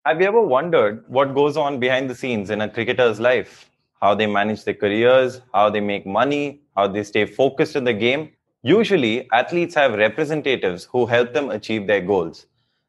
Have you ever wondered what goes on behind the scenes in a cricketer's life? How they manage their careers, how they make money, how they stay focused in the game? Usually, athletes have representatives who help them achieve their goals.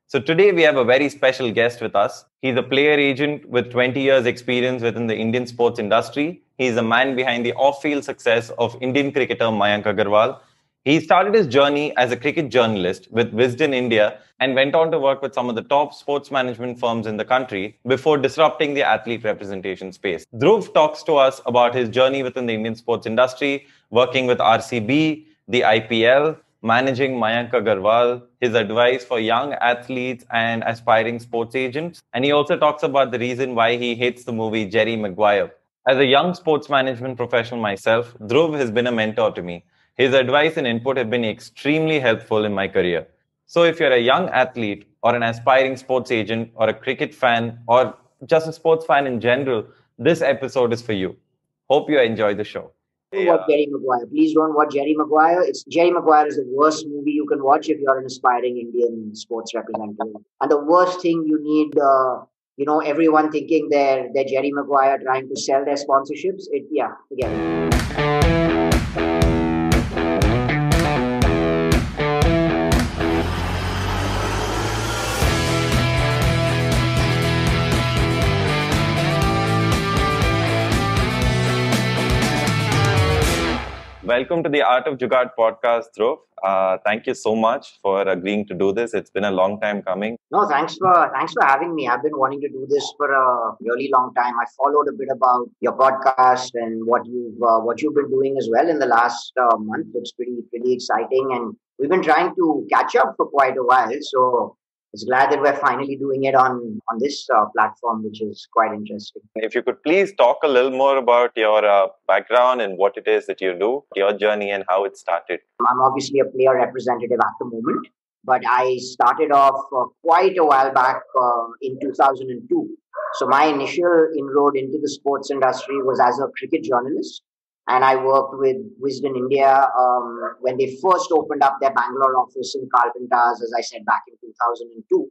So, today we have a very special guest with us. He's a player agent with 20 years' experience within the Indian sports industry. He's the man behind the off field success of Indian cricketer Mayank Agarwal. He started his journey as a cricket journalist with Wisden India and went on to work with some of the top sports management firms in the country before disrupting the athlete representation space. Dhruv talks to us about his journey within the Indian sports industry, working with RCB, the IPL, managing Mayank Agarwal, his advice for young athletes and aspiring sports agents. And he also talks about the reason why he hates the movie Jerry Maguire. As a young sports management professional myself, Dhruv has been a mentor to me. His advice and input have been extremely helpful in my career. So, if you're a young athlete or an aspiring sports agent or a cricket fan or just a sports fan in general, this episode is for you. Hope you enjoy the show. Don't watch Jerry Maguire. Please don't watch Jerry Maguire. Jerry Maguire is the worst movie you can watch if you're an aspiring Indian sports representative. And the worst thing you need, everyone thinking they're Jerry Maguire trying to sell their sponsorships. Forget it. Welcome to the Art of Jugaad podcast, Dhruv. Thank you so much for agreeing to do this. It's been a long time coming. No, thanks for having me. I've been wanting to do this for a really long time. I followed a bit about your podcast and what you've been doing as well in the last month. It's pretty exciting, and we've been trying to catch up for quite a while. So it's glad that we're finally doing it on this platform, which is quite interesting. If you could please talk a little more about your background and what it is that you do, your journey and how it started. I'm obviously a player representative at the moment, but I started off quite a while back in 2002. So my initial inroad into the sports industry was as a cricket journalist. And I worked with Wisden India when they first opened up their Bangalore office in Carlton Towers, as I said, back in 2002.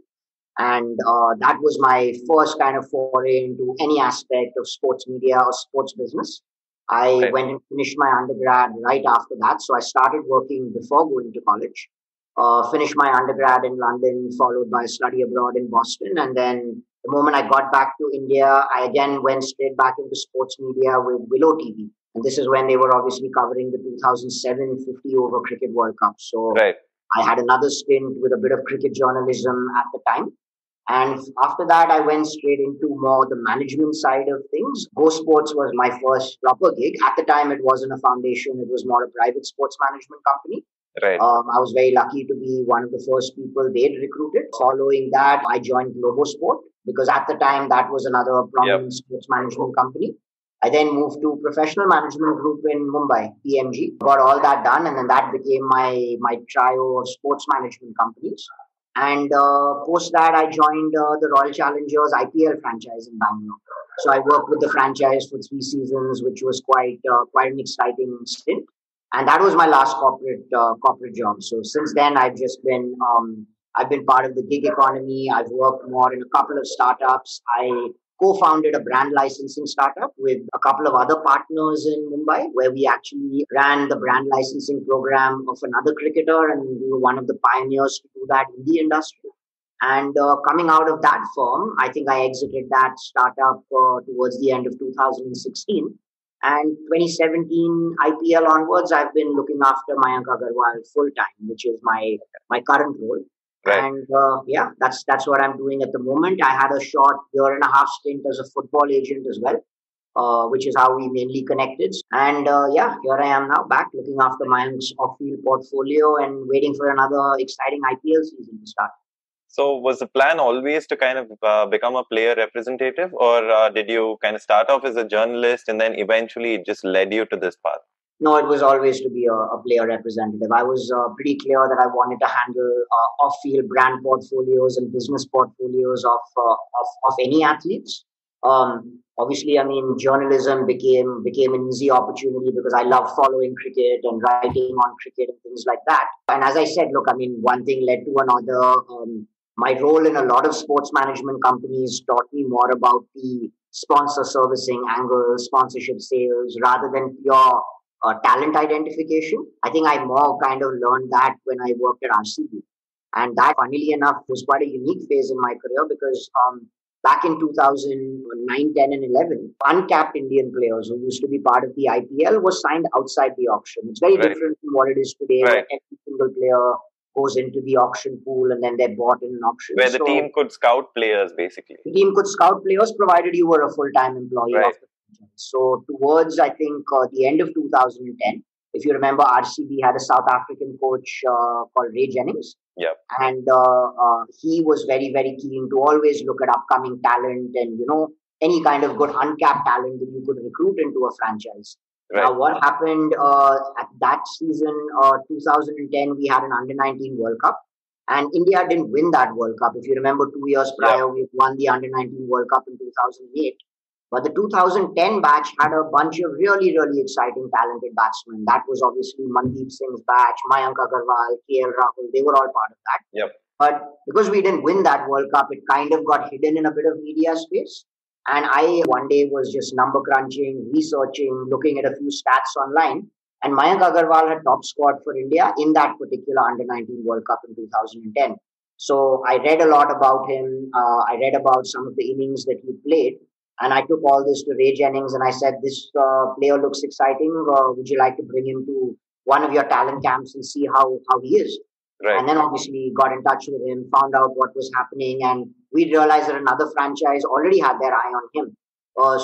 And that was my first kind of foray into any aspect of sports media or sports business. I went and finished my undergrad right after that. So I started working before going to college. Finished my undergrad in London, followed by study abroad in Boston. And then the moment I got back to India, I again went straight back into sports media with Willow TV. And this is when they were obviously covering the 2007 50 over Cricket World Cup. So I had another stint with a bit of cricket journalism at the time. And after that, I went straight into more the management side of things. Go Sports was my first proper gig. At the time, it wasn't a foundation. It was more a private sports management company. I was very lucky to be one of the first people they'd recruited. Following that, I joined Globosport because at the time, that was another prominent sports management company. I then moved to professional management group in Mumbai, PMG. Got all that done, and then that became my trio of sports management companies. And post that, I joined the Royal Challengers IPL franchise in Bangalore. So I worked with the franchise for 3 seasons, which was quite an exciting stint. And that was my last corporate job. So since then, I've been part of the gig economy. I've worked more in a couple of startups. I co-founded a brand licensing startup with a couple of other partners in Mumbai, where we actually ran the brand licensing program of another cricketer, and we were one of the pioneers to do that in the industry. And coming out of that firm, I think I exited that startup towards the end of 2016. And 2017 IPL onwards, I've been looking after Mayank Agarwal full time, which is my current role. And that's what I'm doing at the moment. I had a short 1.5-year stint as a football agent as well, which is how we mainly connected. And here I am now back looking after Mayank's off-field portfolio and waiting for another exciting IPL season to start. So was the plan always to kind of become a player representative, or did you kind of start off as a journalist and then eventually it just led you to this path? No, it was always to be a player representative. I was pretty clear that I wanted to handle off-field brand portfolios and business portfolios of any athletes. Obviously, I mean, journalism became an easy opportunity because I love following cricket and writing on cricket and things like that. And as I said, look, I mean, one thing led to another. My role in a lot of sports management companies taught me more about the sponsor servicing angle, sponsorship sales, rather than pure talent identification. I think I more kind of learned that when I worked at RCB. And that, funnily enough, was quite a unique phase in my career because back in 2009, 10, and 11, uncapped Indian players who used to be part of the IPL was signed outside the auction. It's very different from what it is today, where every single player goes into the auction pool and then they're bought in an auction. Where the team could scout players, basically. The team could scout players provided you were a full-time employee of the franchise. So towards, I think, the end of 2010, if you remember, RCB had a South African coach called Ray Jennings. Yep. And he was very, very keen to always look at upcoming talent and, any kind of good uncapped talent that you could recruit into a franchise. Right. Now, what happened at that season, 2010, we had an Under-19 World Cup. And India didn't win that World Cup. If you remember, 2 years prior, we won the Under-19 World Cup in 2008. But the 2010 batch had a bunch of really, really exciting, talented batsmen. That was obviously Mandeep Singh's batch, Mayank Agarwal, KL Rahul. They were all part of that. Yep. But because we didn't win that World Cup, it kind of got hidden in a bit of media space. And I one day was just number crunching, researching, looking at a few stats online. And Mayank Agarwal had top scored for India in that particular Under-19 World Cup in 2010. So I read a lot about him. I read about some of the innings that he played. And I took all this to Ray Jennings and I said, this player looks exciting. Would you like to bring him to one of your talent camps and see how he is? Right. And then obviously got in touch with him, found out what was happening. And we realized that another franchise already had their eye on him.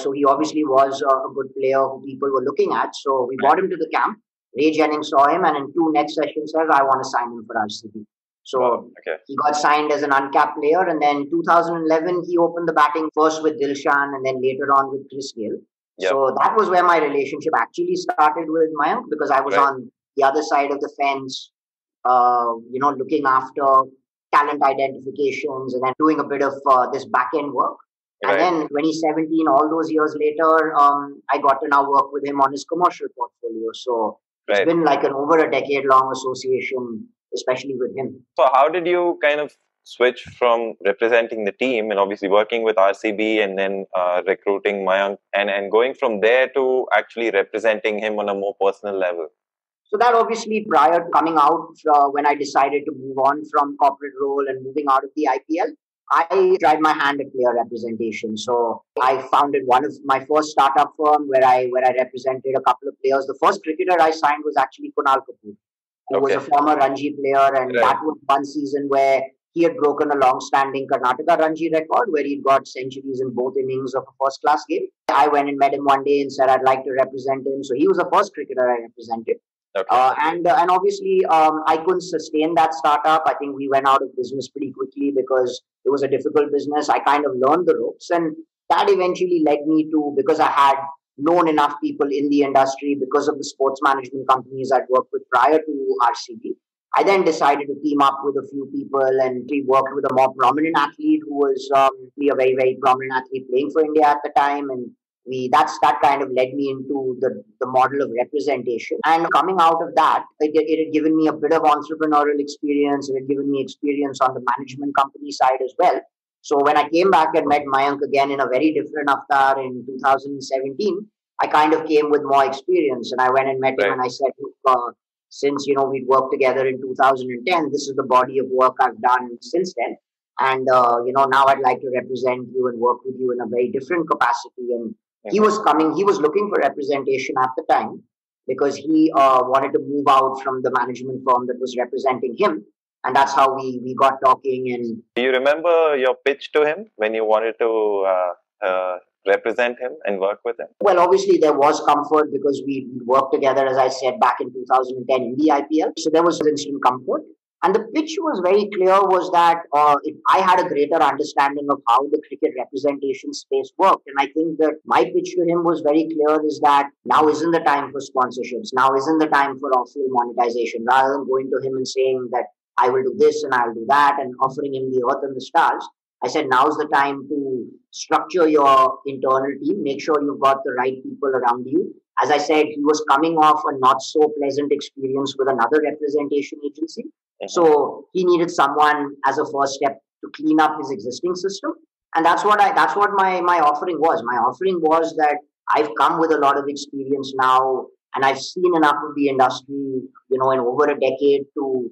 So he obviously was a good player who people were looking at. So we brought him to the camp. Ray Jennings saw him and in 2 next sessions said, I want to sign him for RCB. So he got signed as an uncapped player. And then 2011, he opened the batting first with Dilshan and then later on with Chris Gayle. Yep. So that was where my relationship actually started with Mayank because I was on the other side of the fence, looking after talent identifications and then doing a bit of this back-end work. And then 2017, all those years later, I got to now work with him on his commercial portfolio. So it's been like an over a decade-long association, especially with him. So how did you kind of switch from representing the team and obviously working with RCB and then recruiting Mayank and going from there to actually representing him on a more personal level? So that obviously prior to coming out, when I decided to move on from corporate role and moving out of the IPL, I tried my hand at player representation. So I founded one of my first startup firm where I represented a couple of players. The first cricketer I signed was actually Kunal Kapoor, who was a former Ranji player. And that was one season where he had broken a long-standing Karnataka Ranji record where he'd got centuries in both innings of a first-class game. I went and met him one day and said I'd like to represent him. So he was the first cricketer I represented. And obviously, I couldn't sustain that startup. I think we went out of business pretty quickly because it was a difficult business. I kind of learned the ropes, and that eventually led me to, because I had known enough people in the industry because of the sports management companies I'd worked with prior to RCB. I then decided to team up with a few people, and we worked with a more prominent athlete who was a very, very prominent athlete playing for India at the time. And that kind of led me into the model of representation. And coming out of that, it had given me a bit of entrepreneurial experience. It had given me experience on the management company side as well. So when I came back and met Mayank again in a very different avatar in 2017, I kind of came with more experience. And I went and met him and I said, look, since, we'd worked together in 2010, this is the body of work I've done since then. And, now I'd like to represent you and work with you in a very different capacity. And he was looking for representation at the time because he wanted to move out from the management firm that was representing him. And that's how we got talking. And do you remember your pitch to him when you wanted to represent him and work with him? Well, obviously there was comfort because we worked together, as I said, back in 2010 in the IPL. So there was instant comfort. And the pitch was very clear, was that I had a greater understanding of how the cricket representation space worked. And I think that my pitch to him was very clear, is that now isn't the time for sponsorships. Now isn't the time for off-field monetization. Rather than going to him and saying that I will do this and I'll do that and offering him the earth and the stars, I said, now's the time to structure your internal team, make sure you've got the right people around you. As I said, he was coming off a not so pleasant experience with another representation agency. So he needed someone as a first step to clean up his existing system. And that's what my offering was. My offering was that I've come with a lot of experience now, and I've seen enough of the industry, in over a decade to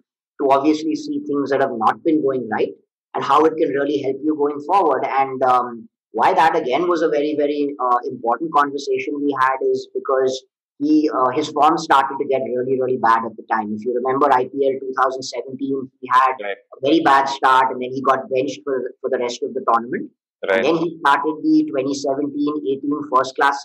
obviously see things that have not been going right and how it can really help you going forward. And why that again was a very, very important conversation we had is because his form started to get really, really bad at the time. If you remember IPL 2017, he had Right. a very bad start and then he got benched for the rest of the tournament. And Right. then he started the 2017-18 first class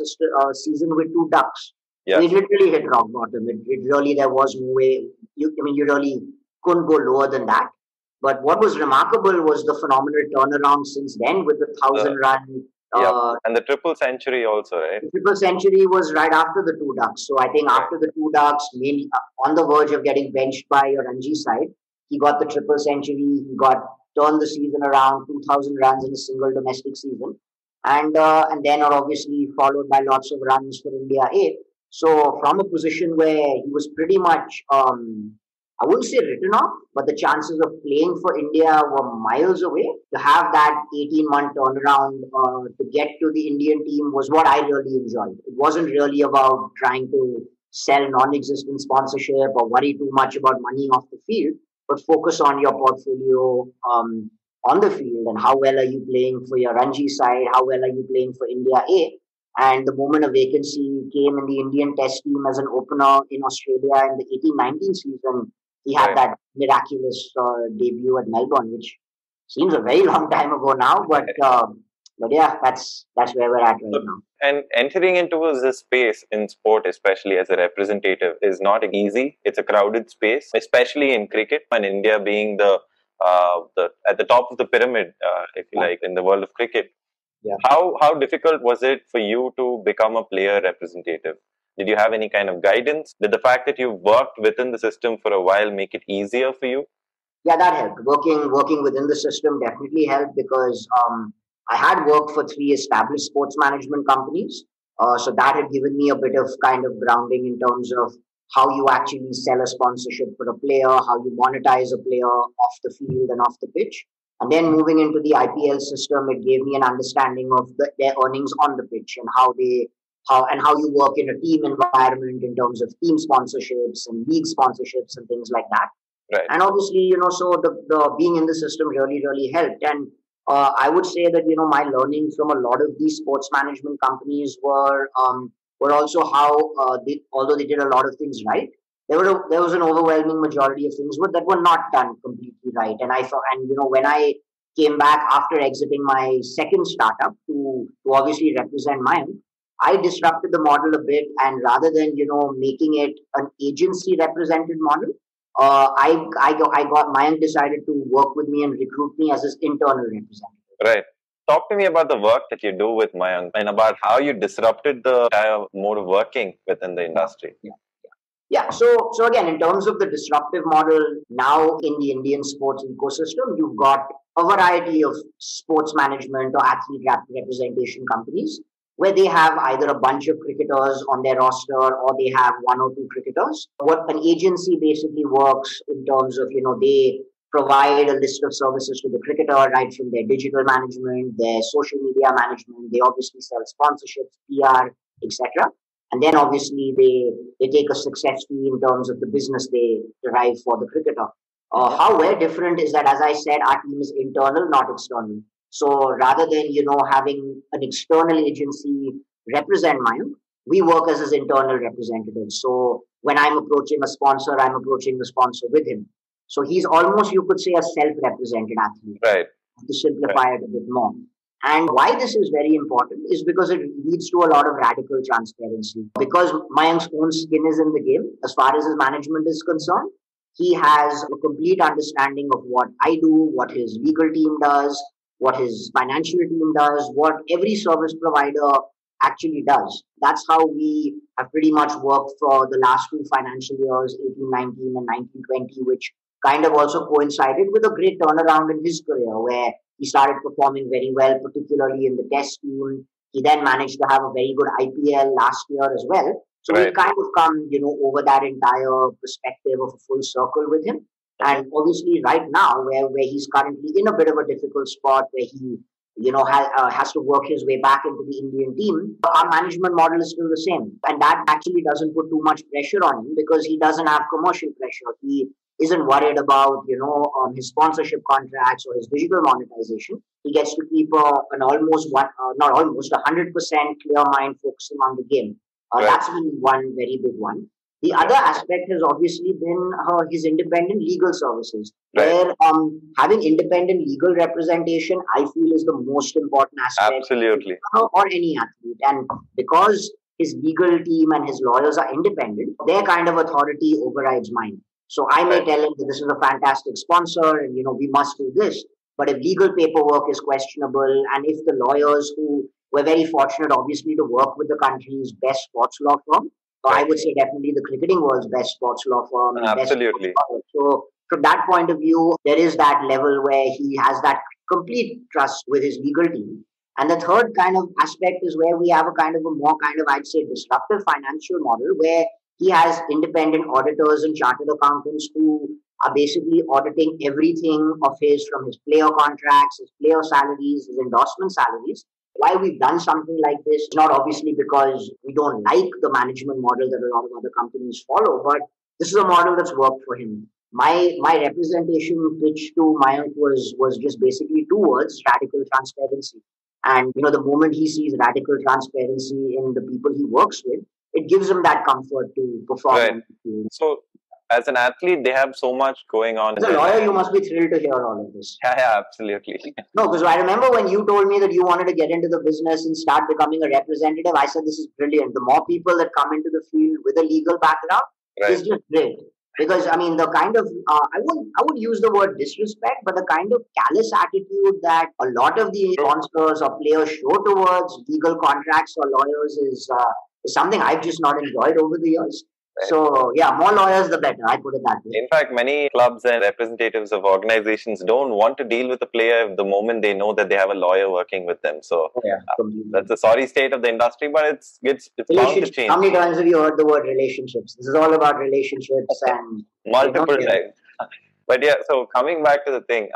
season with two ducks. So Yes. it literally hit rock bottom. It really, there was no way. You really couldn't go lower than that. But what was remarkable was the phenomenal turnaround since then with the 1,000 run. Yep. And the triple century also, right? The triple century was right after the two ducks. So I think after the two ducks, mainly on the verge of getting benched by a Ranji side, he got the triple century. He got turned the season around, 2,000 runs in a single domestic season, and then are obviously followed by lots of runs for India A. So from a position where he was pretty much, I wouldn't say written off, but the chances of playing for India were miles away. To have that 18-month turnaround to get to the Indian team was what I really enjoyed. It wasn't really about trying to sell non-existent sponsorship or worry too much about money off the field, but focus on your portfolio on the field and how well are you playing for your Ranji side, how well are you playing for India A. And the moment a vacancy came in the Indian Test team as an opener in Australia in the 18-19 season, he had Right. that miraculous debut at Melbourne, which seems a very long time ago now. But yeah, that's where we're at right now. And entering into this space in sport, especially as a representative, is not easy. It's a crowded space, especially in cricket, and India being the at the top of the pyramid, if you like, in the world of cricket. Yeah. How difficult was it for you to become a player representative? Did you have any kind of guidance? Did the fact that you worked within the system for a while make it easier for you? Yeah, that helped. Working within the system definitely helped because I had worked for 3 established sports management companies. So that had given me a bit of kind of grounding in terms of how you actually sell a sponsorship for a player, how you monetize a player off the field and off the pitch. And then moving into the IPL system, it gave me an understanding of their earnings on the pitch and how you work in a team environment in terms of team sponsorships and league sponsorships and things like that. Right. And obviously, so the being in the system really, really helped. And I would say that, my learning from a lot of these sports management companies were also how, although they did a lot of things right, there was an overwhelming majority of things that were not done completely right. And I thought, and, when I came back after exiting my second startup to obviously represent mine, I disrupted the model a bit. And rather than, making it an agency represented model, I got Mayank decided to work with me and recruit me as his internal representative. Right. Talk to me about the work that you do with Mayank and about how you disrupted the entire mode of working within the industry. Yeah. So again, in terms of the disruptive model now in the Indian sports ecosystem, you've got a variety of sports management or athlete representation companies where they have either a bunch of cricketers on their roster or they have 1 or 2 cricketers. What an agency basically works in terms of, they provide a list of services to the cricketer, right from their digital management, their social media management. They obviously sell sponsorships, PR, etc. And then obviously they take a success fee in terms of the business they derive for the cricketer. How we're different is that, as I said, our team is internal, not external. So rather than, having an external agency represent Mayank, we work as his internal representative. So when I'm approaching a sponsor, I'm approaching the sponsor with him. So he's almost, you could say, a self-represented athlete. Right. To simplify it a bit more. And why this is very important is because it leads to a lot of radical transparency. Because Mayank's own skin is in the game, as far as his management is concerned, he has a complete understanding of what I do, what his legal team does, what his financial team does, what every service provider actually does. That's how we have pretty much worked for the last 2 financial years, 18-19 and 19-20, which kind of also coincided with a great turnaround in his career where he started performing very well, particularly in the test team. He then managed to have a very good IPL last year as well. So Right. we've kind of come, over that entire perspective of a full circle with him. And obviously, right now, where he's currently in a bit of a difficult spot, where he has to work his way back into the Indian team, our management model is still the same, and that actually doesn't put too much pressure on him because he doesn't have commercial pressure. He isn't worried about his sponsorship contracts or his digital monetization. He gets to keep an almost one, not almost 100% clear mind focusing on the game. Right. That's been one very big one. The other aspect has obviously been his independent legal services, Right. where having independent legal representation, I feel, is the most important aspect. Absolutely. Or any athlete. And because his legal team and his lawyers are independent, their kind of authority overrides mine. So I may Right. tell him that this is a fantastic sponsor and, we must do this. But if legal paperwork is questionable and if the lawyers who were very fortunate, obviously, to work with the country's best sports law firm, so I would say definitely the cricketing world's best sports law firm. And Absolutely. best sports law. So from that point of view, there is that level where he has that complete trust with his legal team. And the third kind of aspect is where we have a kind of a more kind of, I'd say, disruptive financial model where he has independent auditors and chartered accountants who are basically auditing everything of his, from his player contracts, his player salaries, his endorsement salaries. Why we've done something like this, not obviously because we don't like the management model that a lot of other companies follow, but this is a model that's worked for him. My representation pitch to Mayank was just basically two words: radical transparency. And the moment he sees radical transparency in the people he works with, it gives him that comfort to perform. Right. So, as an athlete, they have so much going on. As a lawyer, you must be thrilled to hear all of this. Yeah, absolutely. No, because I remember when you told me that you wanted to get into the business and start becoming a representative, I said this is brilliant. The more people that come into the field with a legal background is just great. Because I mean, the kind of I would use the word disrespect, but the kind of callous attitude that a lot of the sponsors or players show towards legal contracts or lawyers is something I've just not enjoyed over the years. Right. So yeah, more lawyers the better. I put it that way. In fact, many clubs and representatives of organizations don't want to deal with the player the moment they know that they have a lawyer working with them. So that's a sorry state of the industry, but it's bound to change. How many times have you heard the word relationships? This is all about relationships and multiple times. But yeah, so coming back to the thing,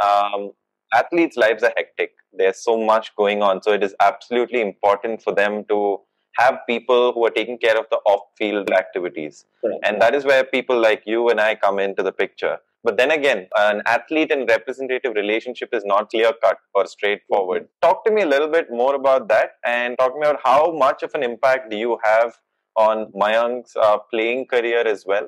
athletes' lives are hectic. There's so much going on, so it is absolutely important for them to have people who are taking care of the off-field activities. Right. And that is where people like you and I come into the picture. But then again, an athlete and representative relationship is not clear-cut or straightforward. Talk to me a little bit more about that and talk to me about how much of an impact do you have on Mayank's playing career as well?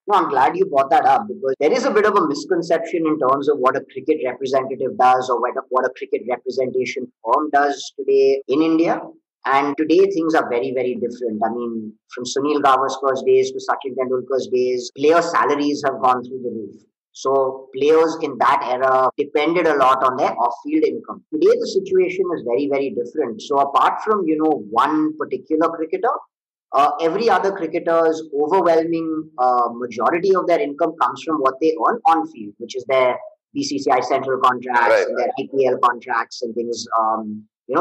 No, I'm glad you brought that up because there is a bit of a misconception in terms of what a cricket representative does or what a cricket representation firm does today in India. And today things are very, very different. I mean, from Sunil Gavaskar's days to Sachin Tendulkar's days, player salaries have gone through the roof. So players in that era depended a lot on their off-field income. Today the situation is very, very different. So apart from, one particular cricketer, every other cricketer's overwhelming majority of their income comes from what they earn on-field, which is their BCCI central contracts and their IPL contracts and things,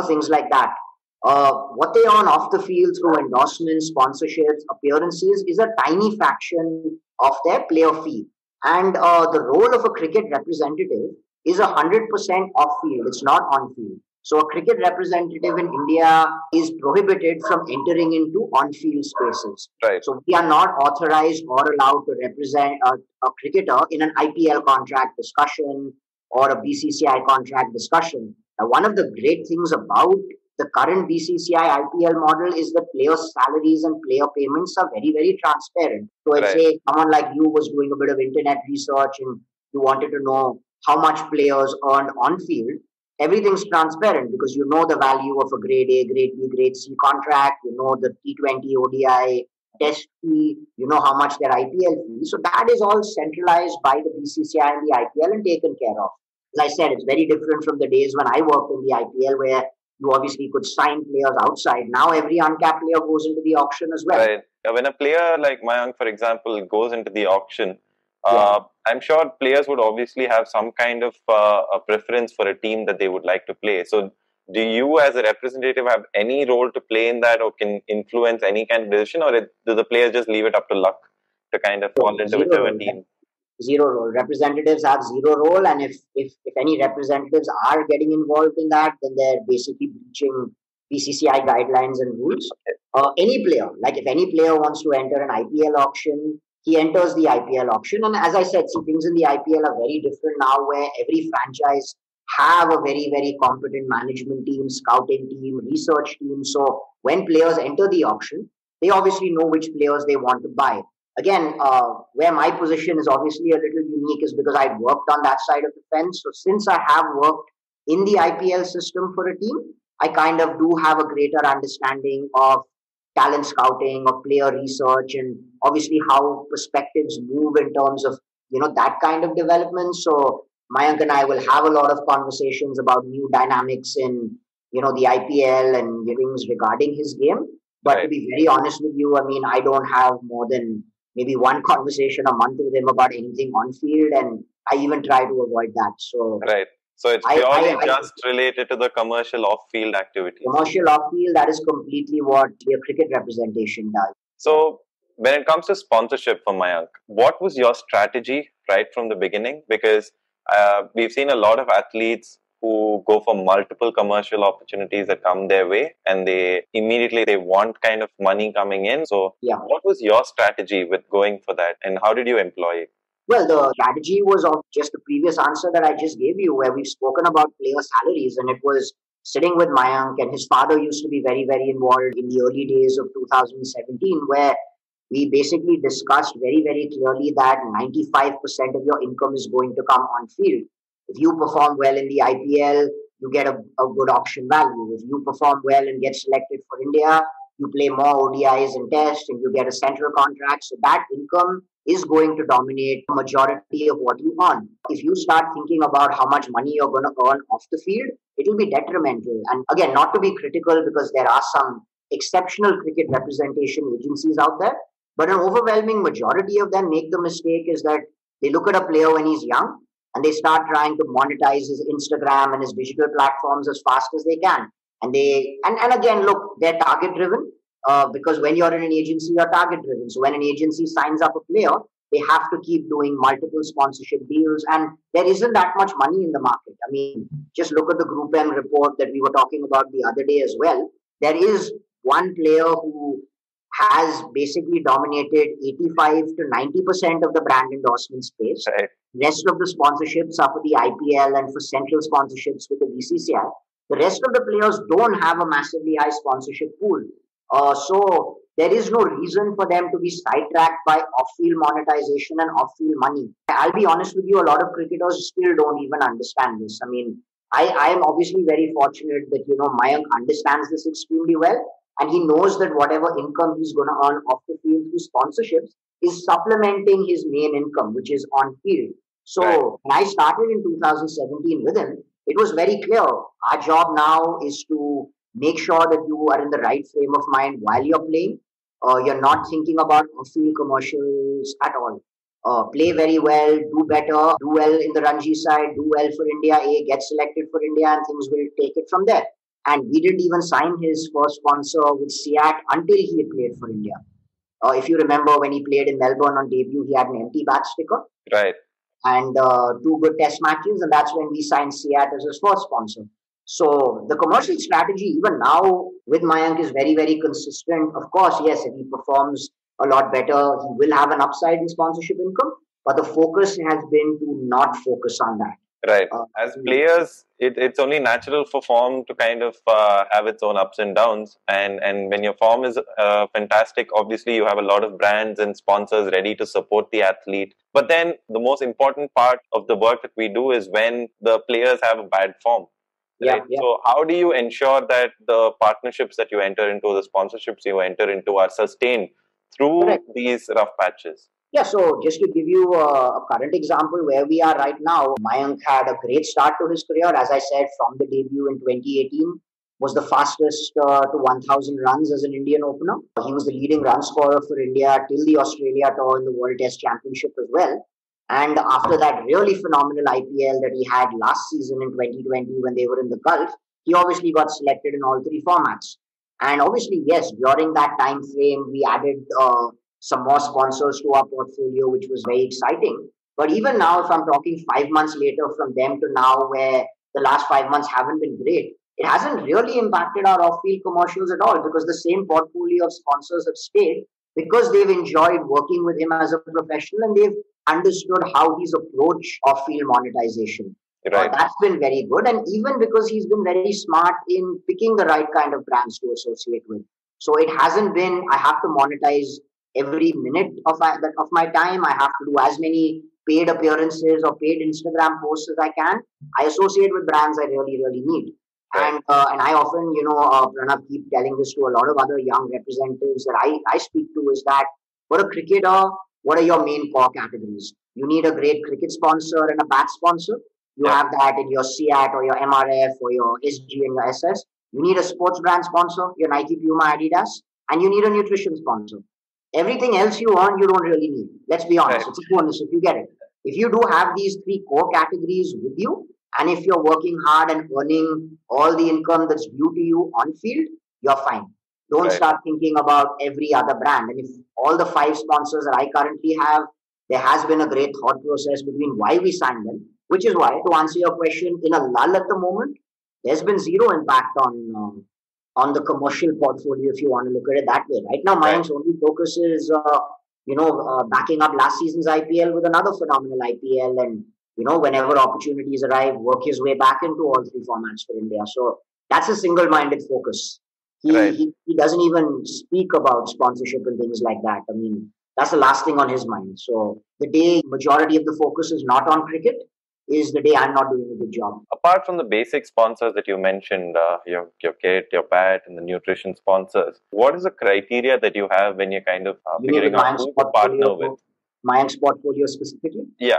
things like that. What they earn off the field through endorsements, sponsorships, appearances is a tiny fraction of their player fee. And the role of a cricket representative is 100% off field. It's not on field. So a cricket representative in India is prohibited from entering into on-field spaces. Right. So we are not authorized or allowed to represent a cricketer in an IPL contract discussion or a BCCI contract discussion. Now, one of the great things about the current BCCI IPL model is that player salaries and player payments are very, very transparent. So if say someone like you was doing a bit of internet research and you wanted to know how much players earned on field, everything's transparent because you know the value of a grade A, grade B, grade C contract, you know the T20 ODI test fee, you know how much their IPL fee. So that is all centralized by the BCCI and the IPL and taken care of. As I said, it's very different from the days when I worked in the IPL where you obviously could sign players outside. Now every uncapped player goes into the auction as well. Right. When a player like Mayank, for example, goes into the auction, I'm sure players would obviously have some kind of a preference for a team that they would like to play. So do you as a representative have any role to play in that or can influence any kind of decision, or do the players just leave it up to luck to kind of fall into whichever team? Zero role. Representatives have zero role, and if any representatives are getting involved in that, then they're basically breaching BCCI guidelines and rules. Any player, like if any player wants to enter an IPL auction, he enters the IPL auction. And as I said, see, things in the IPL are very different now, where every franchise have a very, very competent management team, scouting team, research team. So when players enter the auction, they obviously know which players they want to buy. Again, where my position is obviously a little unique is because I worked on that side of the fence. So since I have worked in the IPL system for a team, I kind of do have a greater understanding of talent scouting, of player research, and obviously how perspectives move in terms of that kind of development. So Mayank and I will have a lot of conversations about new dynamics in the IPL and things regarding his game. But to Right. be very honest with you, I mean, I don't have more than maybe one conversation a month with him about anything on field, and I even try to avoid that. So Right. So it's purely just related to the commercial off-field activities. commercial off field, that is completely what your cricket representation does. So when it comes to sponsorship for Mayank, what was your strategy right from the beginning? Because we've seen a lot of athletes who go for multiple commercial opportunities that come their way, and they want kind of money coming in. So Yeah. what was your strategy with going for that, and how did you employ it? Well, the strategy was of just the previous answer that I just gave you, where we've spoken about player salaries, and it was sitting with Mayank, and his father used to be very, very involved in the early days of 2017, where we basically discussed very, very clearly that 95% of your income is going to come on field. If you perform well in the IPL, you get a good auction value. If you perform well and get selected for India, you play more ODIs and tests and you get a central contract. So that income is going to dominate the majority of what you earn. If you start thinking about how much money you're going to earn off the field, it will be detrimental. And again, not to be critical, because there are some exceptional cricket representation agencies out there, but an overwhelming majority of them make the mistake is that they look at a player when he's young and they start trying to monetize his Instagram and his digital platforms as fast as they can. And again, look, they're target driven, because when you're in an agency, you're target driven. So when an agency signs up a player, they have to keep doing multiple sponsorship deals, and there isn't that much money in the market. I mean, just look at the Group M report that we were talking about the other day as well. There is one player who has basically dominated 85 to 90% of the brand endorsement space. Right. Rest of the sponsorships are for the IPL and for central sponsorships with the BCCI. The rest of the players don't have a massively high sponsorship pool. So there is no reason for them to be sidetracked by off-field monetization and off-field money. I'll be honest with you, a lot of cricketers still don't even understand this. I mean, I am obviously very fortunate that, Mayank understands this extremely well. And he knows that whatever income he's going to earn off the field through sponsorships is supplementing his main income, which is on field. So Right. when I started in 2017 with him, it was very clear. Our job now is to make sure that you are in the right frame of mind while you're playing. You're not thinking about off-field commercials at all. Play very well, do better, do well in the Ranji side, do well for India A, get selected for India, and things will take it from there. And we didn't even sign his first sponsor with SIAT until he had played for India. If you remember, when he played in Melbourne on debut, he had an empty bat sticker Right. and two good test matches, and that's when we signed SIAT as his first sponsor. So the commercial strategy, even now with Mayank, is very, very consistent. Of course, yes, if he performs a lot better, he will have an upside in sponsorship income, but the focus has been to not focus on that. Right. As players, it's only natural for form to kind of have its own ups and downs. And when your form is fantastic, obviously you have a lot of brands and sponsors ready to support the athlete. But then the most important part of the work that we do is when the players have a bad form. Right. Yeah. So how do you ensure that the partnerships that you enter into, the sponsorships you enter into, are sustained through Correct. these rough patches? Yeah, so just to give you a current example where we are right now, Mayank had a great start to his career. As I said, from the debut in 2018, was the fastest to 1,000 runs as an Indian opener. He was the leading run scorer for India till the Australia tour in the World Test Championship as well. And after that really phenomenal IPL that he had last season in 2020 when they were in the Gulf, he obviously got selected in all three formats. And obviously, yes, during that time frame, we added some more sponsors to our portfolio, which was very exciting. But even now, if I'm talking 5 months later from them to now, where the last 5 months haven't been great, it hasn't really impacted our off-field commercials at all because the same portfolio of sponsors have stayed because they've enjoyed working with him as a professional and they've understood how he's approached off-field monetization. Right. That's been very good, and even because he's been very smart in picking the right kind of brands to associate with. So it hasn't been I have to monetize every minute of my time. I have to do as many paid appearances or paid Instagram posts as I can. I associate with brands I really really need. Right. And I often, Pranav, keep telling this to a lot of other young representatives that I speak to is that for a cricketer, what are your main core categories? You need a great cricket sponsor and a bat sponsor. You have that in your CAT or your MRF or your SG and your SS. You need a sports brand sponsor, your Nike, Puma, Adidas, and you need a nutrition sponsor. Everything else you earn, you don't really need. Let's be honest. Right. It's a bonus if you get it. If you do have these three core categories with you, and if you're working hard and earning all the income that's due to you on field, you're fine. Don't Right. start thinking about every other brand. And if all the five sponsors that I currently have, there has been a great thought process between why we signed them, which is why, to answer your question, in a lull at the moment, there's been zero impact on the commercial portfolio, if you want to look at it that way. Right now, Mayank's only focus is, backing up last season's IPL with another phenomenal IPL, and whenever opportunities arrive, work his way back into all three formats for India. So that's a single-minded focus. Right. He doesn't even speak about sponsorship and things like that. I mean, that's the last thing on his mind. So the day majority of the focus is not on cricket is the day I'm not doing a good job. Apart from the basic sponsors that you mentioned, your kit, your bat, and the nutrition sponsors, what is the criteria that you have when you're kind of figuring out who to partner with? Mayank's portfolio specifically? Yeah.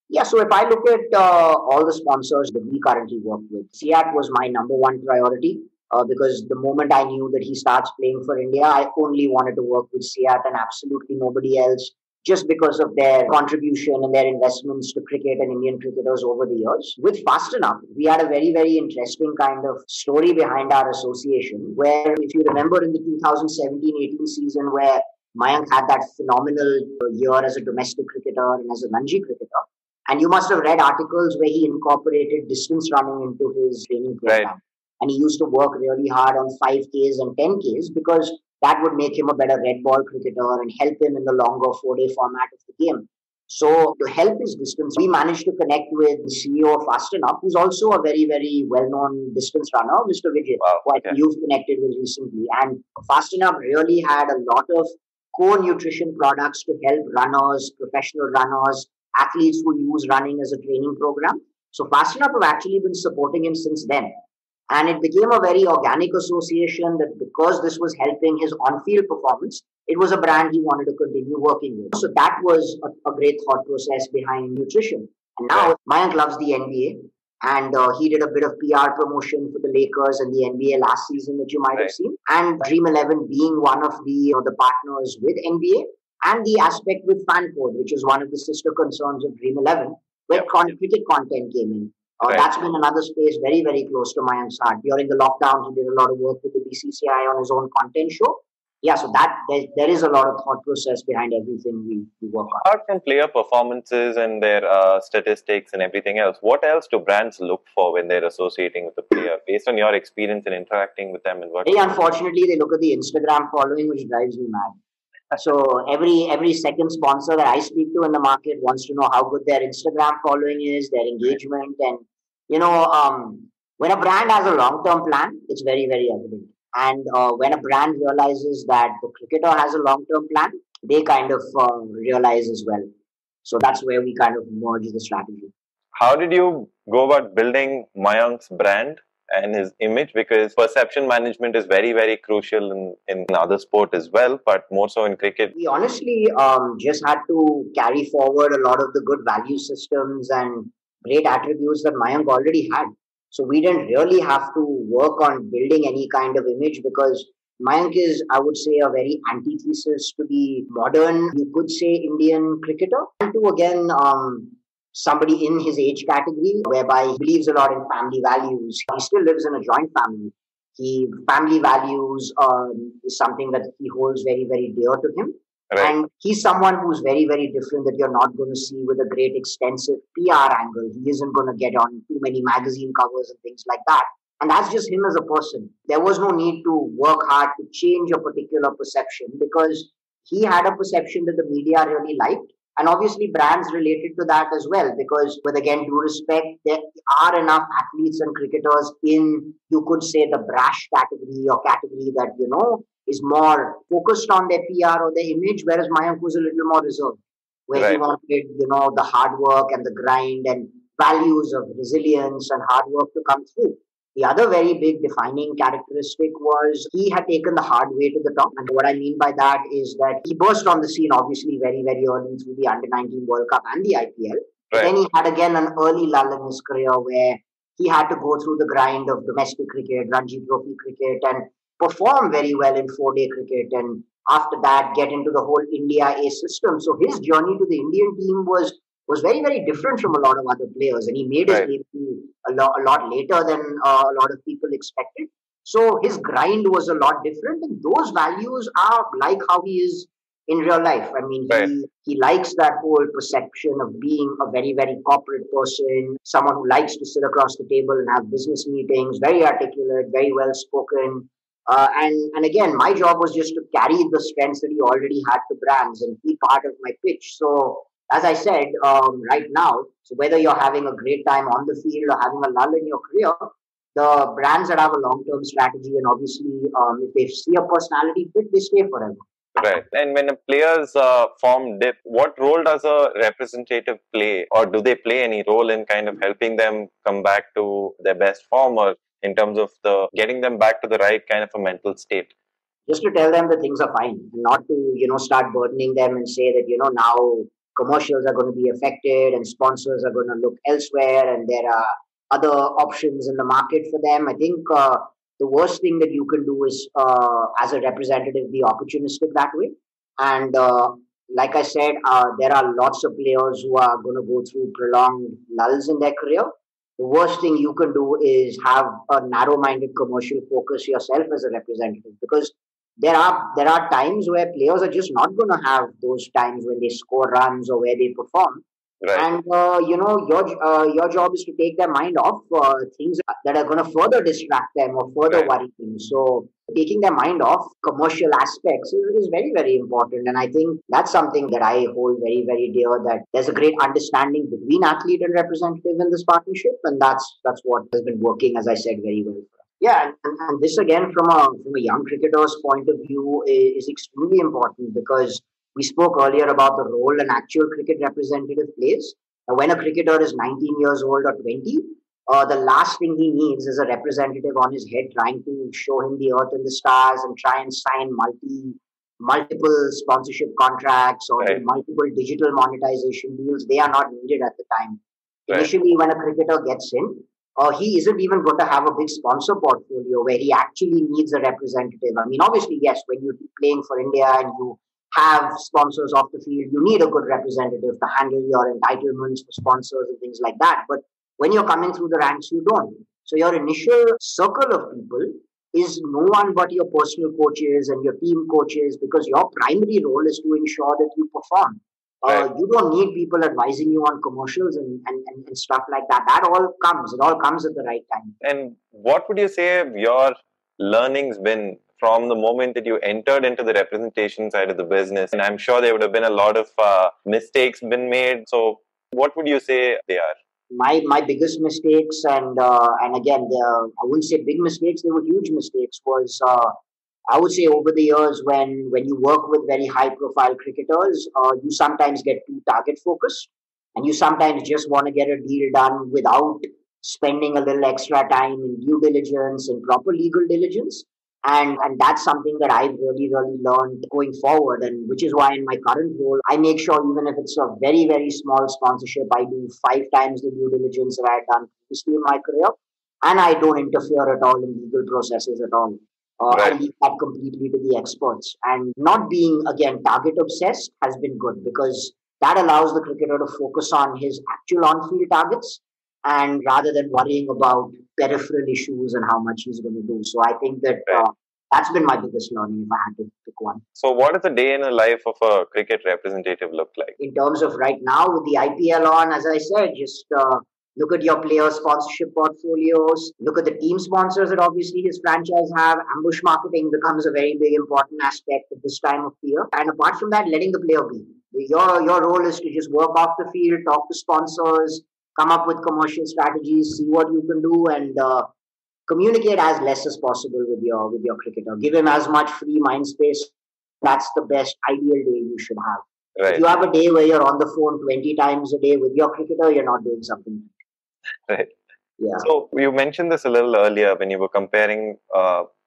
Yeah, so if I look at all the sponsors that we currently work with, CAT was my number one priority because the moment I knew that he starts playing for India, I only wanted to work with CAT and absolutely nobody else, just because of their contribution and their investments to cricket and Indian cricketers over the years. With Fast Enough, we had a very, very interesting kind of story behind our association, where if you remember in the 2017-18 season where Mayank had that phenomenal year as a domestic cricketer and as a Ranji cricketer, and you must have read articles where he incorporated distance running into his training program. Right. And he used to work really hard on 5Ks and 10Ks because that would make him a better red ball cricketer and help him in the longer 4-day format of the game. So to help his distance, we managed to connect with the CEO of Fast Enough, who's also a very, very well-known distance runner, Mr. Vijay, who I think you've connected with recently. And Fast Enough really had a lot of core nutrition products to help runners, professional runners, athletes who use running as a training program. So Fast Enough have actually been supporting him since then. And it became a very organic association that because this was helping his on-field performance, it was a brand he wanted to continue working with. So that was a great thought process behind nutrition. And now Mayank loves the NBA. And he did a bit of PR promotion for the Lakers and the NBA last season that you might have seen. And Dream 11 being one of the partners with NBA. And the aspect with FanCode, which is one of the sister concerns of Dream 11, where cricket content came in. That's been another space very, very close to Mayank's heart. During the lockdown, he did a lot of work with the BCCI on his own content show. Yeah, so that there is a lot of thought process behind everything we work on. Apart from player performances and their statistics and everything else, what else do brands look for when they're associating with the player, based on your experience in interacting with them and what? Very unfortunately, they look at the Instagram following, which drives me mad. So every second sponsor that I speak to in the market wants to know how good their Instagram following is, their engagement, and when a brand has a long-term plan, it's very, very evident. And when a brand realizes that the cricketer has a long-term plan, they kind of realize as well. So that's where we kind of merge the strategy. How did you go about building Mayank's brand and his image? Because perception management is very, very crucial in other sport as well, but more so in cricket. We honestly just had to carry forward a lot of the good value systems and great attributes that Mayank already had. So we didn't really have to work on building any kind of image because Mayank is, I would say, a very antithesis to the modern, you could say, Indian cricketer. And to, again, somebody in his age category, whereby he believes a lot in family values. He still lives in a joint family. Family values is something that he holds very, very dear to him. Right. And he's someone who's very, very different that you're not going to see with a great extensive PR angle. He isn't going to get on too many magazine covers and things like that. And that's just him as a person. There was no need to work hard to change a particular perception because he had a perception that the media really liked. And obviously, brands related to that as well, because with again due respect, there are enough athletes and cricketers in, you could say, the brash category or category that, is more focused on their PR or their image, whereas Mayank was a little more reserved, where he Right. wanted, the hard work and the grind and values of resilience and hard work to come through. The other very big defining characteristic was he had taken the hard way to the top. And what I mean by that is that he burst on the scene, obviously, very, very early through the Under 19 World Cup and the IPL. But then Right. he had again an early lull in his career where he had to go through the grind of domestic cricket, Ranji Trophy cricket, and perform very well in 4-day cricket. And after that, get into the whole India A system. So his journey to the Indian team was very, very different from a lot of other players. And he made his Right. debut a lot later than a lot of people expected. So his grind was a lot different. And those values are like how he is in real life. I mean, Right. he likes that whole perception of being a very, very corporate person, someone who likes to sit across the table and have business meetings, very articulate, very well spoken. And again, my job was just to carry the strengths that he already had to brands and be part of my pitch. So as I said, right now, so whether you're having a great time on the field or having a lull in your career, the brands that have a long-term strategy and obviously if they see a personality fit, they stay forever. Right. And when a player's form dip, what role does a representative play, or do they play any role in kind of helping them come back to their best form, or in terms of the getting them back to the right kind of a mental state? Just to tell them that things are fine, and not to start burdening them and say that now commercials are going to be affected and sponsors are going to look elsewhere and there are other options in the market for them. I think the worst thing that you can do is as a representative be opportunistic that way. And like I said, there are lots of players who are going to go through prolonged lulls in their career. The worst thing you can do is have a narrow-minded commercial focus yourself as a representative, because there are times where players are just not going to have those times when they score runs or where they perform. Right. And your job is to take their mind off things that are going to further distract them or further Right. worry them. So taking their mind off commercial aspects is very, very important. And I think that's something that I hold very, very dear, that there's a great understanding between athlete and representative in this partnership. And that's what has been working, as I said, very well. Yeah, and this again from a young cricketer's point of view is extremely important, because we spoke earlier about the role an actual cricket representative plays. When a cricketer is 19 years old or 20, the last thing he needs is a representative on his head trying to show him the earth and the stars and try and sign multiple sponsorship contracts or Right. multiple digital monetization deals. They are not needed at the time. Right. Initially, when a cricketer gets in, he isn't even going to have a big sponsor portfolio where he actually needs a representative. I mean, obviously, yes, when you're playing for India and you have sponsors off the field, you need a good representative to handle your entitlements for sponsors and things like that. But when you're coming through the ranks, you don't. So your initial circle of people is no one but your personal coaches and your team coaches, because your primary role is to ensure that you perform. Right. You don't need people advising you on commercials and stuff like that. It all comes at the right time. And what would you say have your learnings been from the moment that you entered into the representation side of the business? And I'm sure there would have been a lot of mistakes been made. So what would you say they are? My biggest mistakes, and again, I wouldn't say big mistakes, they were huge mistakes, was I would say over the years, when you work with very high profile cricketers, you sometimes get too target focused, and you sometimes just want to get a deal done without spending a little extra time in due diligence and proper legal diligence. And that's something that I've really, really learned going forward, and which is why in my current role, I make sure even if it's a very, very small sponsorship, I do 5 times the due diligence that I had done previously in my career, and I don't interfere at all in legal processes at all. I Right. leave that completely to the experts. And not being, again, target obsessed has been good, because that allows the cricketer to focus on his actual on field targets, and rather than worrying about peripheral issues and how much he's going to do. So I think that Right. That's been my biggest learning if I had to pick one. So what does a day in the life of a cricket representative look like? In terms of right now with the IPL on, as I said, just look at your player sponsorship portfolios, look at the team sponsors that obviously his franchise have. Ambush marketing becomes a very big important aspect at this time of the year. And apart from that, letting the player be. Your role is to just work off the field, talk to sponsors, come up with commercial strategies, see what you can do, and communicate as less as possible with your cricketer. Give him as much free mind space. That's the best ideal day you should have. Right. If you have a day where you're on the phone 20 times a day with your cricketer, you're not doing something. Right. Yeah. So you mentioned this a little earlier when you were comparing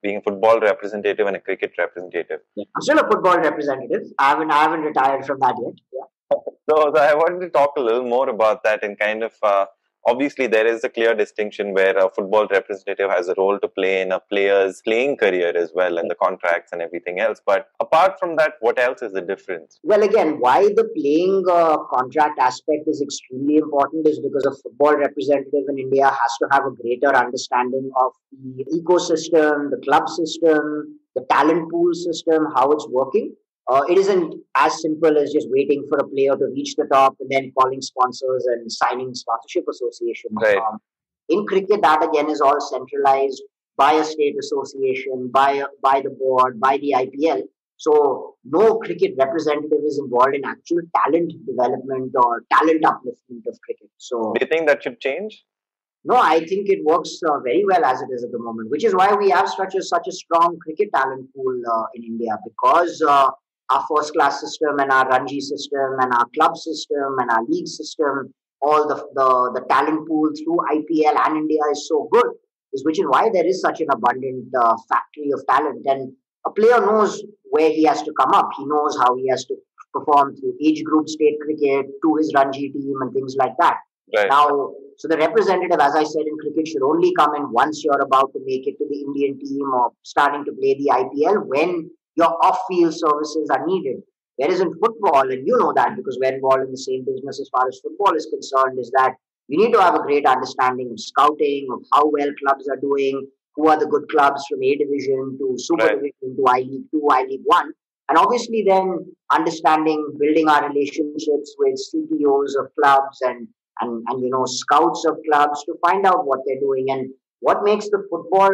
being a football representative and a cricket representative. Yeah. I'm still a football representative. I haven't retired from that yet. Yeah. So I wanted to talk a little more about that and kind of obviously there is a clear distinction where a football representative has a role to play in a player's playing career as well, and the contracts and everything else. But apart from that, what else is the difference? Well, again, why the playing contract aspect is extremely important is because a football representative in India has to have a greater understanding of the ecosystem, the club system, the talent pool system, how it's working. It isn't as simple as just waiting for a player to reach the top and then calling sponsors and signing sponsorship associations. Right. In cricket, that again is all centralized by a state association, by the board, by the IPL. So no cricket representative is involved in actual talent development or talent upliftment of cricket. So do you think that should change? No, I think it works very well as it is at the moment, which is why we have such a strong cricket talent pool in India, because our first class system and our Ranji system and our club system and our league system, all the talent pool through IPL and India is so good, which is why there is such an abundant factory of talent. And a player knows where he has to come up. He knows how he has to perform through age group state cricket, to his Ranji team and things like that. Right. Now, so the representative, as I said, in cricket should only come in once you're about to make it to the Indian team or starting to play the IPL, when your off-field services are needed. Whereas in football, and you know that because we're involved in the same business as far as football is concerned, is that you need to have a great understanding of scouting, of how well clubs are doing, who are the good clubs from A Division to Super Right. Division to I League 2, I League 1. And obviously then understanding, building our relationships with CTOs of clubs and scouts of clubs to find out what they're doing. And what makes the football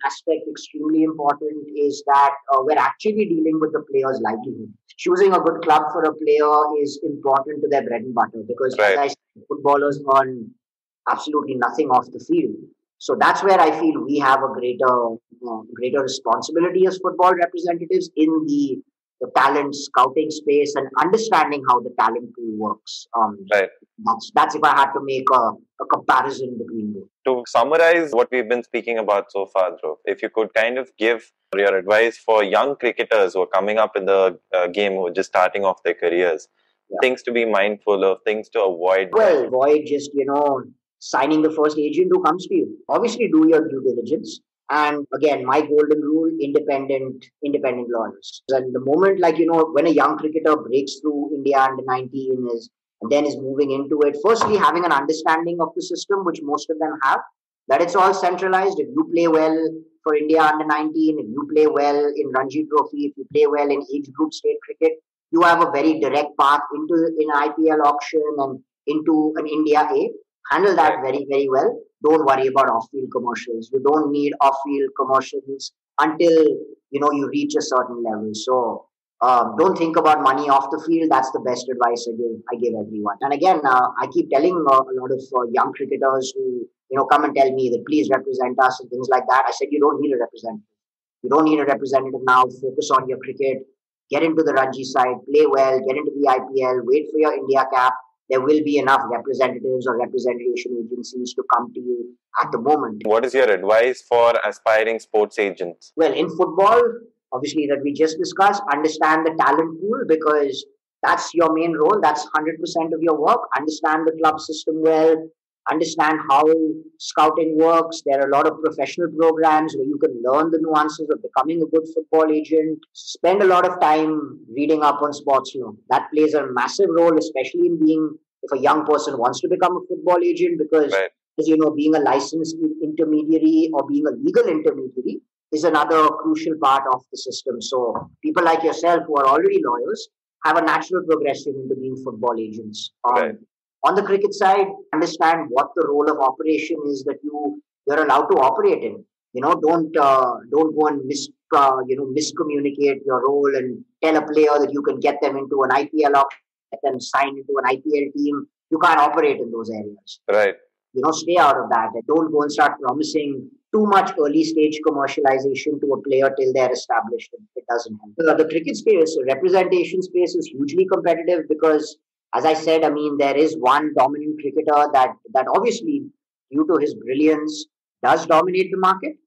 aspect extremely important is that we're actually dealing with the player's livelihood. Choosing a good club for a player is important to their bread and butter, because Right. as I said, footballers earn absolutely nothing off the field. So that's where I feel we have a greater responsibility as football representatives in the talent scouting space and understanding how the talent pool works. Right. That's if I had to make a comparison between them. To summarize what we've been speaking about so far, Dhruv, if you could kind of give your advice for young cricketers who are coming up in the game, who are just starting off their careers, Yeah. things to be mindful of, things to avoid. Well, avoid just, signing the first agent who comes to you. Obviously, do your due diligence. And again, my golden rule, independent lawyers. And the moment, when a young cricketer breaks through India under 19 and then is moving into it, firstly, having an understanding of the system, which most of them have, that it's all centralized. If you play well for India under 19, if you play well in Ranji Trophy, if you play well in age group state cricket, you have a very direct path into an IPL auction and into an India A. Handle that very, very well. Don't worry about off-field commercials. You don't need off-field commercials until you reach a certain level. So don't think about money off the field. That's the best advice I give everyone. And again, I keep telling a lot of young cricketers who come and tell me that please represent us and things like that. I said you don't need a representative. You don't need a representative now. Focus on your cricket. Get into the Ranji side. Play well. Get into the IPL. Wait for your India cap. There will be enough representatives or representation agencies to come to you at the moment. What is your advice for aspiring sports agents? Well, in football, obviously that we just discussed, understand the talent pool, because that's your main role. That's 100% of your work. Understand the club system well. Understand how scouting works. There are a lot of professional programs where you can learn the nuances of becoming a good football agent. Spend a lot of time reading up on sports law. That plays a massive role, especially if a young person wants to become a football agent, because Right. as you know, being a licensed intermediary or being a legal intermediary, is another crucial part of the system. So people like yourself who are already lawyers have a natural progression into being football agents. Right. On the cricket side, understand what the role of operation is that you're allowed to operate in. Don't go and miscommunicate your role and tell a player that you can get them into an IPL option, get them signed into an IPL team. You can't operate in those areas. Right. Stay out of that. Don't go and start promising too much early stage commercialization to a player till they're established. It doesn't help. The cricket space, representation space is hugely competitive because, as I said, I mean, there is one dominant cricketer that obviously, due to his brilliance, does dominate the market.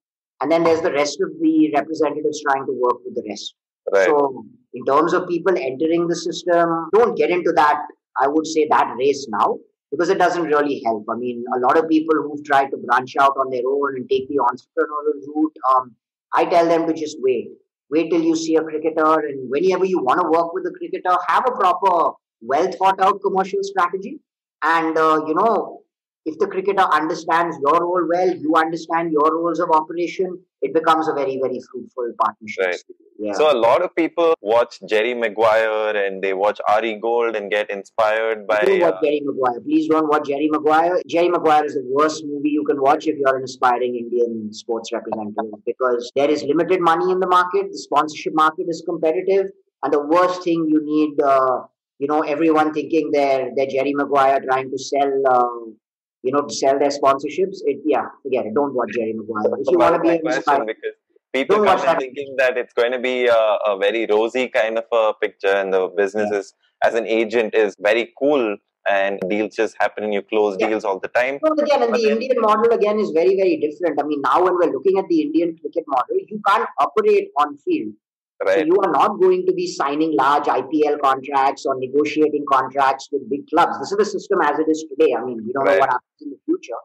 And then there's the rest of the representatives trying to work with the rest. Right. So, in terms of people entering the system, don't get into that, I would say, that race now, because it doesn't really help. I mean, a lot of people who've tried to branch out on their own and take the entrepreneurial route, I tell them to just wait. Wait till you see a cricketer, and whenever you want to work with a cricketer, have a proper, well thought out commercial strategy. And, if the cricketer understands your role well, you understand your roles of operation, it becomes a very, very fruitful partnership. Right. Yeah. So a lot of people watch Jerry Maguire and they watch Ari Gold and get inspired by... Don't watch Jerry Maguire. Please don't watch Jerry Maguire. Jerry Maguire is the worst movie you can watch if you're an aspiring Indian sports representative, because there is limited money in the market. The sponsorship market is competitive. And the worst thing you need, everyone thinking they're Jerry Maguire trying to sell... to sell their sponsorships, forget it. Don't watch Jerry Maguire. If you want to be inspired, because people come in thinking that it's going to be a very rosy kind of a picture, and the business is, as an agent, is very cool, and deals just happen and you close deals all the time. No, again, and the Indian model again is very, very different. I mean, now when we're looking at the Indian cricket model, you can't operate on field. Right. So you are not going to be signing large IPL contracts or negotiating contracts with big clubs. This is the system as it is today. I mean, we don't know what happens in the future.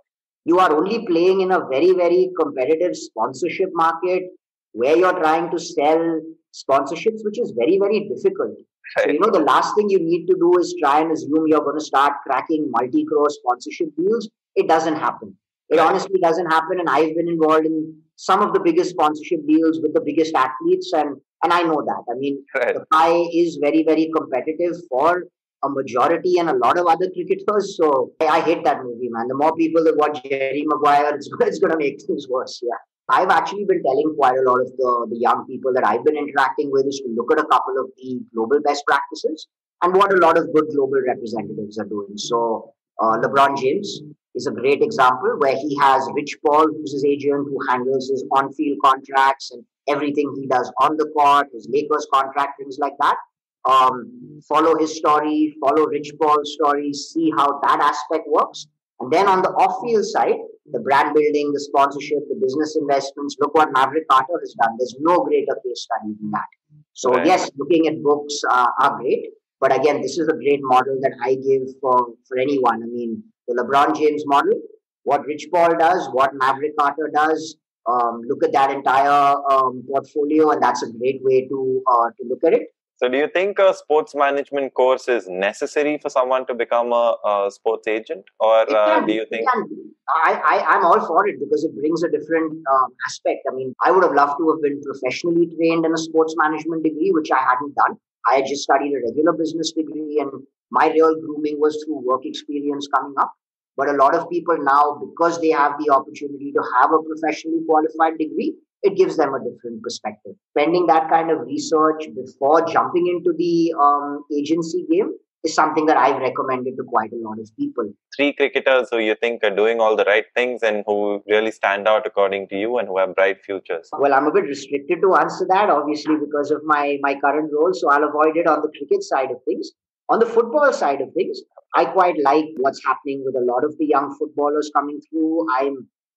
You are only playing in a very, very competitive sponsorship market where you're trying to sell sponsorships, which is very, very difficult. Right. So, the last thing you need to do is try and assume you're going to start cracking multi-crore sponsorship deals. It doesn't happen. It honestly doesn't happen. And I've been involved in some of the biggest sponsorship deals with the biggest athletes, and I know that. I mean, the pie is very, very competitive for a majority and a lot of other cricketers. So I hate that movie, man. The more people that watch Jerry Maguire, it's going to make things worse. Yeah. I've actually been telling quite a lot of the young people that I've been interacting with is to look at a couple of the global best practices and what a lot of good global representatives are doing. So LeBron James is a great example where he has Rich Paul, who's his agent, who handles his on-field contracts and everything he does on the court, his Lakers contract, things like that. Follow his story, follow Rich Paul's story, see how that aspect works. And then on the off-field side, the brand building, the sponsorship, the business investments, look what Maverick Carter has done. There's no greater case study than that. So yes, looking at books are great. But again, this is a great model that I give for anyone. I mean, the LeBron James model, what Rich Paul does, what Maverick Carter does, look at that entire portfolio, and that's a great way to look at it. So do you think a sports management course is necessary for someone to become a sports agent? Or do you think... I'm all for it because it brings a different aspect. I mean, I would have loved to have been professionally trained in a sports management degree, which I hadn't done. I had just studied a regular business degree, and my real grooming was through work experience coming up. But a lot of people now, because they have the opportunity to have a professionally qualified degree, it gives them a different perspective. Spending that kind of research before jumping into the agency game is something that I've recommended to quite a lot of people. 3 cricketers who you think are doing all the right things and who really stand out according to you and who have bright futures? Well, I'm a bit restricted to answer that, obviously, because of my current role. So I'll avoid it on the cricket side of things. On the football side of things, I quite like what's happening with a lot of the young footballers coming through.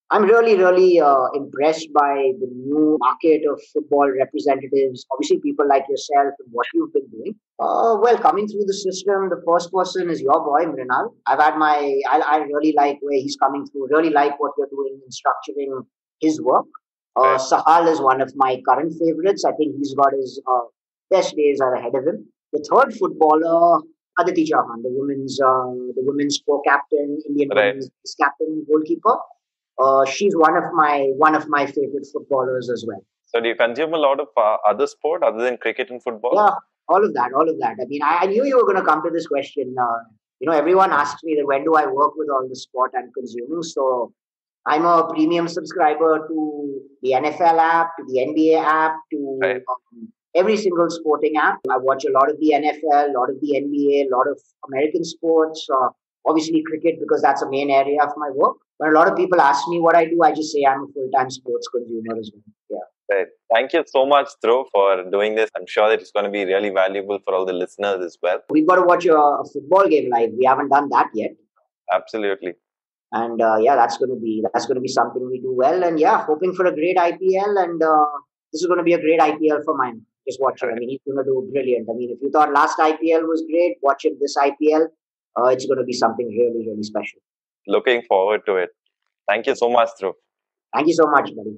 I'm really, really impressed by the new market of football representatives. Obviously, people like yourself and what you've been doing. Well, coming through the system, the first person is your boy, Mrinal. I really like where he's coming through. Really like what you're doing in structuring his work. Sahal is one of my current favorites. I think he's got his best days are ahead of him. The third footballer, Aditi Chauhan, the women's co-captain, Indian women's captain, goalkeeper. She's one of my favorite footballers as well. So do you consume a lot of other sport other than cricket and football? Yeah, all of that, all of that. I mean, I knew you were going to come to this question. Everyone asks me that when do I work with all the sport I'm consuming. So I'm a premium subscriber to the NFL app, to the NBA app, to Right. every single sporting app. I watch a lot of the NFL, a lot of the NBA, a lot of American sports, obviously cricket because that's a main area of my work. But a lot of people ask me what I do. I just say I'm a full-time sports consumer as well. Yeah. Right. Thank you so much, Dhruv, for doing this. I'm sure that it's going to be really valuable for all the listeners as well. We've got to watch a football game live. We haven't done that yet. Absolutely. And that's going to be something we do well. And yeah, hoping for a great IPL. And this is going to be a great IPL for mine. Just watch it. I mean, he's going to do brilliant. I mean, if you thought last IPL was great, watch it this IPL. It's going to be something really, really special. Looking forward to it. Thank you so much, Dhruv. Thank you so much, buddy.